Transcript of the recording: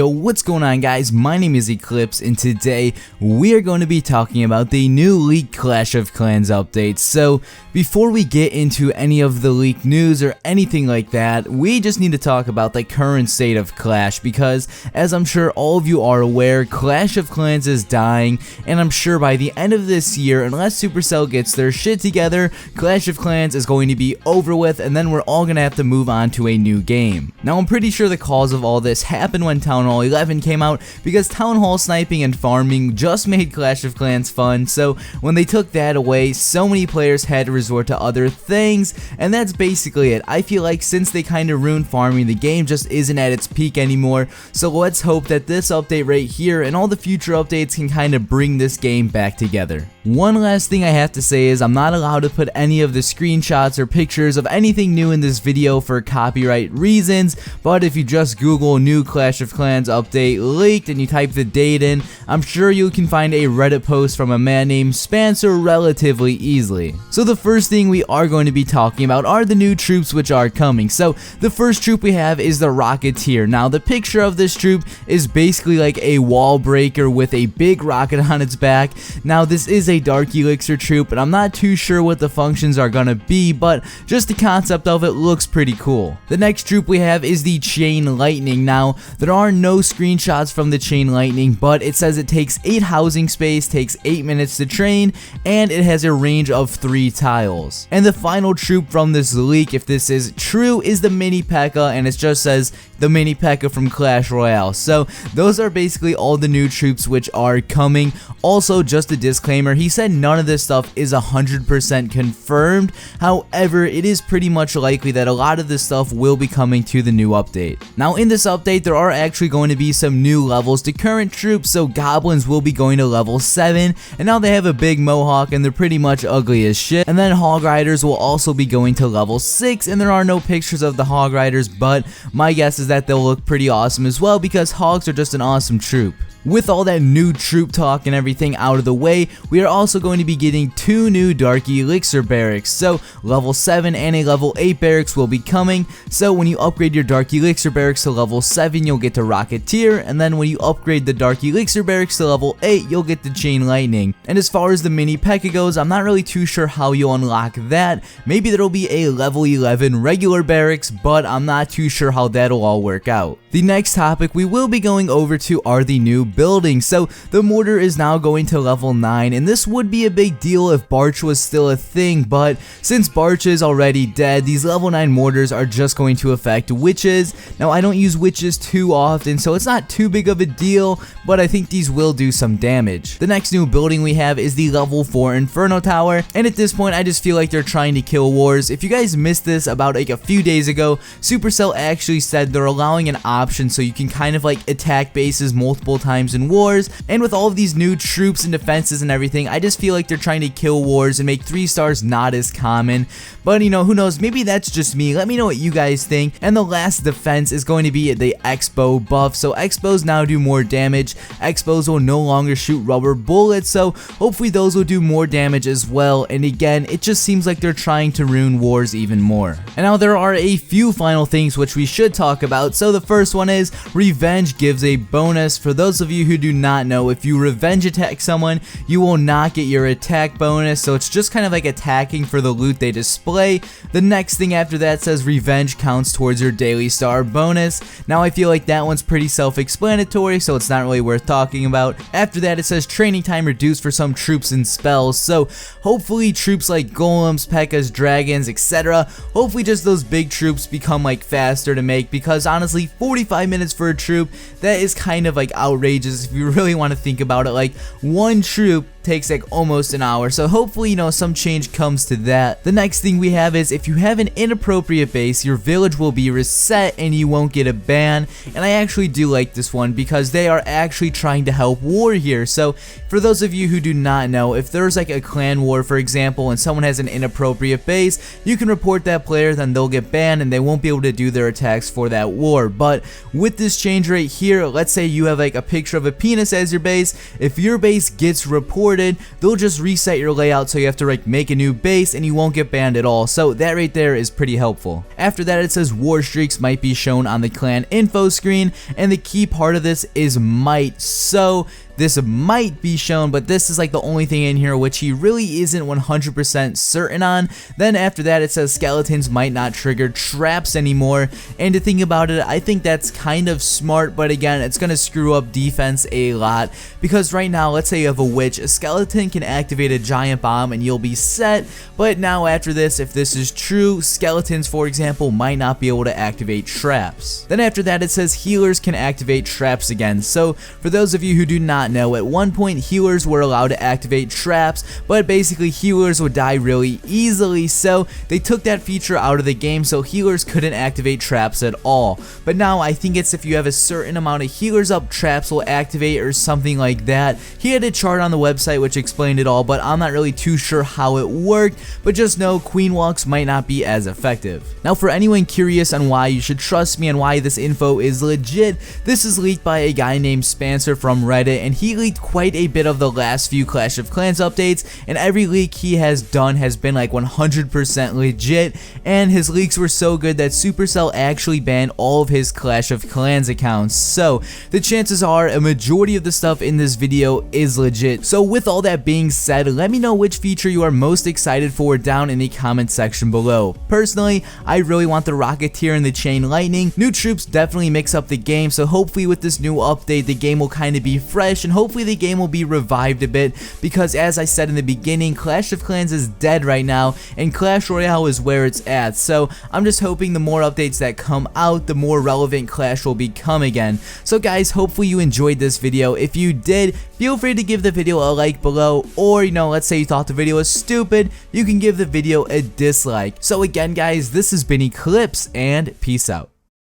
Yo, what's going on guys? My name is Eclipse and today we are going to be talking about the new leaked Clash of Clans update. So before we get into any of the leaked news or anything like that, we just need to talk about the current state of Clash because as I'm sure all of you are aware, Clash of Clans is dying, and I'm sure by the end of this year, unless Supercell gets their shit together, Clash of Clans is going to be over with and then we're all going to have to move on to a new game. Now I'm pretty sure the cause of all this happened when Town Hall 11 came out because Town Hall sniping and farming just made Clash of Clans fun, so when they took that away, so many players had to resort to other things, and that's basically it. I feel like since they kind of ruined farming, the game just isn't at its peak anymore, so let's hope that this update right here and all the future updates can kind of bring this game back together. One last thing I have to say is I'm not allowed to put any of the screenshots or pictures of anything new in this video for copyright reasons, but if you just Google new Clash of Clans update leaked and you type the date in, I'm sure you can find a Reddit post from a man named Spencer relatively easily. So the first thing we are going to be talking about are the new troops which are coming. So the first troop we have is the Rocketeer. Now the picture of this troop is basically like a wall breaker with a big rocket on its back. Now this is a Dark Elixir troop, and I'm not too sure what the functions are gonna be, but just the concept of it looks pretty cool. The next troop we have is the Chain Lightning. Now there are no screenshots from the Chain Lightning, but it says it takes 8 housing space, takes 8 minutes to train, and it has a range of 3 tiles. And the final troop from this leak, if this is true, is the Mini P.E.K.K.A, and it just says the Mini P.E.K.K.A from Clash Royale. So those are basically all the new troops which are coming. Also, just a disclaimer, he said none of this stuff is 100% confirmed. However, it is pretty much likely that a lot of this stuff will be coming to the new update. Now in this update, there are actually going to be some new levels to current troops. So goblins will be going to level 7, and now they have a big mohawk and they're pretty much ugly as shit. And then hog riders will also be going to level 6, and there are no pictures of the hog riders, but my guess is that they'll look pretty awesome as well because hogs are just an awesome troop. With all that new troop talk and everything out of the way, we are also going to be getting 2 new Dark Elixir barracks. So level 7 and a level 8 barracks will be coming. So when you upgrade your Dark Elixir barracks to level 7, you'll get the Rocketeer, and then when you upgrade the Dark Elixir barracks to level 8, you'll get the Chain Lightning. And as far as the Mini P.E.K.K.A goes, I'm not really too sure how you'll unlock that. Maybe there'll be a level 11 regular barracks, but I'm not too sure how that'll all work out. The next topic we will be going over to are the new buildings. So the mortar is now going to level 9, and this would be a big deal if Barch was still a thing, but since Barch is already dead, these level 9 mortars are just going to affect witches. Now I don't use witches too often, so it's not too big of a deal, but I think these will do some damage. The next new building we have is the level 4 Inferno tower, and at this point I just feel like they're trying to kill wars. If you guys missed this about like a few days ago, Supercell actually said they're allowing an option so you can kind of like attack bases multiple times in wars, and with all of these new troops and defenses and everything, I just feel like they're trying to kill wars and make 3 stars not as common. But you know, who knows, maybe that's just me. Let me know what you guys think. And the last defense is going to be the Expo Buff. So Expos now do more damage. Expos will no longer shoot rubber bullets, so hopefully those will do more damage as well. And again, it just seems like they're trying to ruin wars even more. And now there are a few final things which we should talk about. So the first one is Revenge gives a bonus. For those of you who do not know, if you revenge attack someone, you will not get your attack bonus, so it's just kind of like attacking for the loot they display. The next thing after that says revenge counts towards your daily star bonus. Now I feel like that one's pretty self-explanatory, so it's not really worth talking about. After that it says training time reduced for some troops and spells, so hopefully troops like golems, P.E.K.K.A s, dragons, etc. hopefully just those big troops become like faster to make, because honestly 45 minutes for a troop, that is kind of like outrageous if you really want to think about it. Like one troop takes like almost an hour, so hopefully, you know, some change comes to that. The next thing we have is if you have an inappropriate base, your village will be reset and you won't get a ban. And I actually do like this one because they are actually trying to help war here. So for those of you who do not know, if there's like a clan war for example and someone has an inappropriate base, you can report that player, then they'll get banned and they won't be able to do their attacks for that war. But with this change right here, let's say you have like a picture of a penis as your base. If your base gets reported reported, they'll just reset your layout so you have to like make a new base and you won't get banned at all. So that right there is pretty helpful. After that, it says war streaks might be shown on the clan info screen, and the key part of this is might. So this might be shown, but this is like the only thing in here which he really isn't 100% certain on. Then after that, it says skeletons might not trigger traps anymore, and to think about it, I think that's kind of smart, but again, it's gonna screw up defense a lot, because right now, let's say you have a witch, a skeleton can activate a giant bomb and you'll be set, but now after this, if this is true, skeletons, for example, might not be able to activate traps. Then after that, it says healers can activate traps again. So for those of you who do not know, at one point healers were allowed to activate traps, but basically healers would die really easily, so they took that feature out of the game, so healers couldn't activate traps at all. But now I think it's if you have a certain amount of healers up, traps will activate or something like that. He had a chart on the website which explained it all, but I'm not really too sure how it worked, but just know queen walks might not be as effective. Now for anyone curious on why you should trust me and why this info is legit, this is leaked by a guy named Spencer from Reddit, and he leaked quite a bit of the last few Clash of Clans updates, and every leak he has done has been like 100% legit, and his leaks were so good that Supercell actually banned all of his Clash of Clans accounts. So the chances are a majority of the stuff in this video is legit. So with all that being said, let me know which feature you are most excited for down in the comment section below. Personally, I really want the Rocketeer and the Chain Lightning. New troops definitely mix up the game, so hopefully with this new update the game will kind of be fresh, and hopefully the game will be revived a bit, because as I said in the beginning, Clash of Clans is dead right now and Clash Royale is where it's at. So I'm just hoping the more updates that come out, the more relevant Clash will become again. So guys, hopefully you enjoyed this video. If you did, feel free to give the video a like below, or let's say you thought the video was stupid, you can give the video a dislike. So again guys, this has been Eclipse, and peace out.